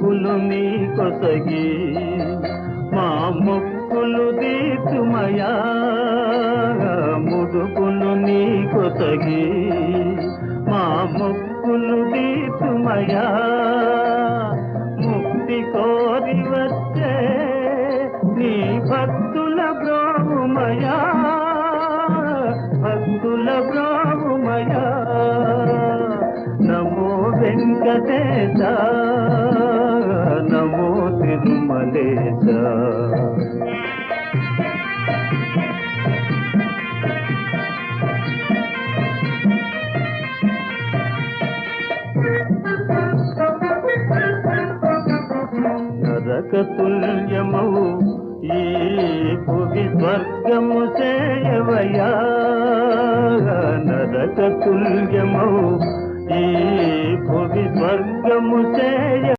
మొక్కులు నీ కొసగి మా మొక్కులు తీర్చుమయా ముడుపులు నీ కొసగి మా మొక్కులు తీర్చుమయా ముక్తి కోరి వచ్చే నీ భక్తుల బ్రోమయా భక్తుల బ్రోమయా నమో వెంకటేశ నమో తిరుమలేశ నరక తుల్యమౌ ఈ భువి స్వర్గము సేయవయా నరక తుల్యమౌ ఈ భువి స్వర్గము సేయ